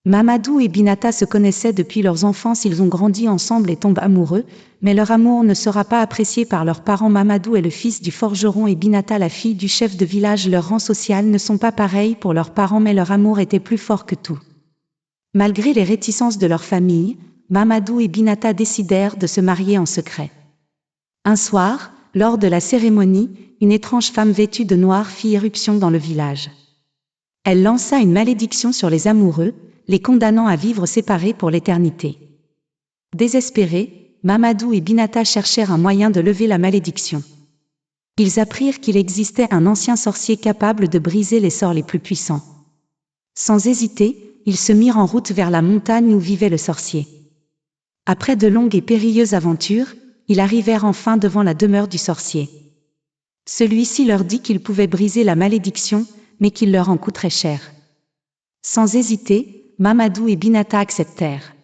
Mamadou et Binata se connaissaient depuis leur enfance, ils ont grandi ensemble et tombent amoureux, mais leur amour ne sera pas apprécié par leurs parents. Mamadou est le fils du forgeron et Binata la fille du chef de village. Leurs rangs sociaux ne sont pas pareils pour leurs parents, mais leur amour était plus fort que tout. Malgré les réticences de leur famille, Mamadou et Binata décidèrent de se marier en secret. Un soir, lors de la cérémonie, une étrange femme vêtue de noir fit irruption dans le village. Elle lança une malédiction sur les amoureux, les condamnant à vivre séparés pour l'éternité. Désespérés, Mamadou et Binata cherchèrent un moyen de lever la malédiction. Ils apprirent qu'il existait un ancien sorcier capable de briser les sorts les plus puissants. Sans hésiter, ils se mirent en route vers la montagne où vivait le sorcier. Après de longues et périlleuses aventures, ils arrivèrent enfin devant la demeure du sorcier. Celui-ci leur dit qu'il pouvait briser la malédiction, mais qu'il leur en coûterait cher. Sans hésiter, Mamadou et Binata acceptèrent.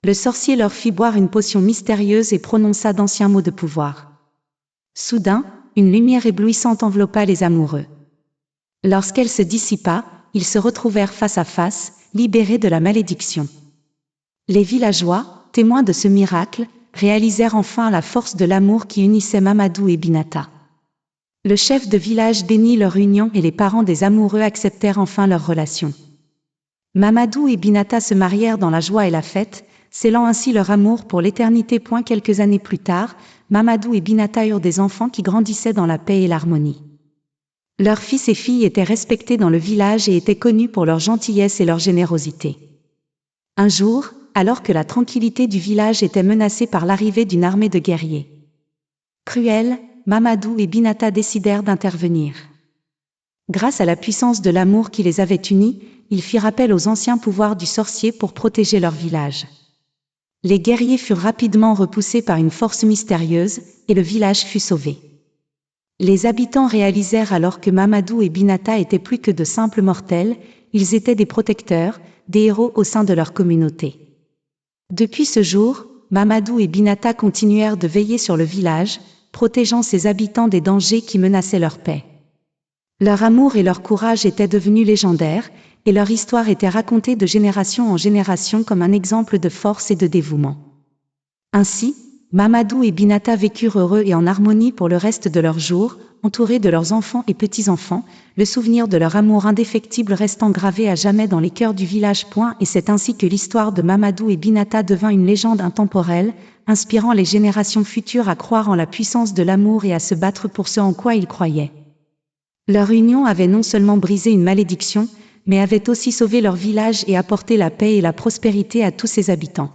Le sorcier leur fit boire une potion mystérieuse et prononça d'anciens mots de pouvoir. Soudain, une lumière éblouissante enveloppa les amoureux. Lorsqu'elle se dissipa, ils se retrouvèrent face à face, libérés de la malédiction. Les villageois, témoins de ce miracle, réalisèrent enfin la force de l'amour qui unissait Mamadou et Binata. Le chef de village bénit leur union et les parents des amoureux acceptèrent enfin leur relation. Mamadou et Binata se marièrent dans la joie et la fête, scellant ainsi leur amour pour l'éternité. Quelques années plus tard, Mamadou et Binata eurent des enfants qui grandissaient dans la paix et l'harmonie. Leurs fils et filles étaient respectés dans le village et étaient connus pour leur gentillesse et leur générosité. Un jour, alors que la tranquillité du village était menacée par l'arrivée d'une armée de guerriers cruels, Mamadou et Binata décidèrent d'intervenir. Grâce à la puissance de l'amour qui les avait unis, ils firent appel aux anciens pouvoirs du sorcier pour protéger leur village. Les guerriers furent rapidement repoussés par une force mystérieuse, et le village fut sauvé. Les habitants réalisèrent alors que Mamadou et Binata étaient plus que de simples mortels, ils étaient des protecteurs, des héros au sein de leur communauté. Depuis ce jour, Mamadou et Binata continuèrent de veiller sur le village, protégeant ses habitants des dangers qui menaçaient leur paix. Leur amour et leur courage étaient devenus légendaires, et leur histoire était racontée de génération en génération comme un exemple de force et de dévouement. Ainsi, Mamadou et Binata vécurent heureux et en harmonie pour le reste de leurs jours, entourés de leurs enfants et petits-enfants, le souvenir de leur amour indéfectible restant gravé à jamais dans les cœurs du village. Et c'est ainsi que l'histoire de Mamadou et Binata devint une légende intemporelle, inspirant les générations futures à croire en la puissance de l'amour et à se battre pour ce en quoi ils croyaient. Leur union avait non seulement brisé une malédiction, mais avait aussi sauvé leur village et apporté la paix et la prospérité à tous ses habitants.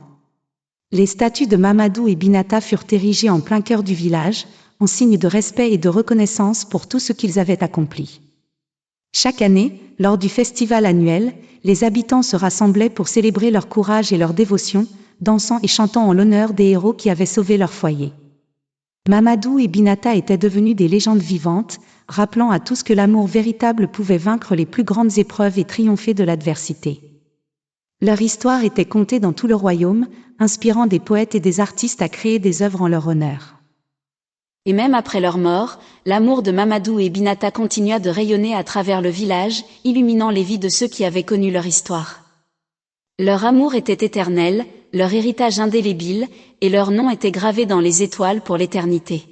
Les statues de Mamadou et Binata furent érigées en plein cœur du village, en signe de respect et de reconnaissance pour tout ce qu'ils avaient accompli. Chaque année, lors du festival annuel, les habitants se rassemblaient pour célébrer leur courage et leur dévotion, dansant et chantant en l'honneur des héros qui avaient sauvé leur foyer. Mamadou et Binata étaient devenus des légendes vivantes, rappelant à tous que l'amour véritable pouvait vaincre les plus grandes épreuves et triompher de l'adversité. Leur histoire était contée dans tout le royaume, inspirant des poètes et des artistes à créer des œuvres en leur honneur. Et même après leur mort, l'amour de Mamadou et Binata continua de rayonner à travers le village, illuminant les vies de ceux qui avaient connu leur histoire. Leur amour était éternel, leur héritage indélébile, et leur nom était gravé dans les étoiles pour l'éternité.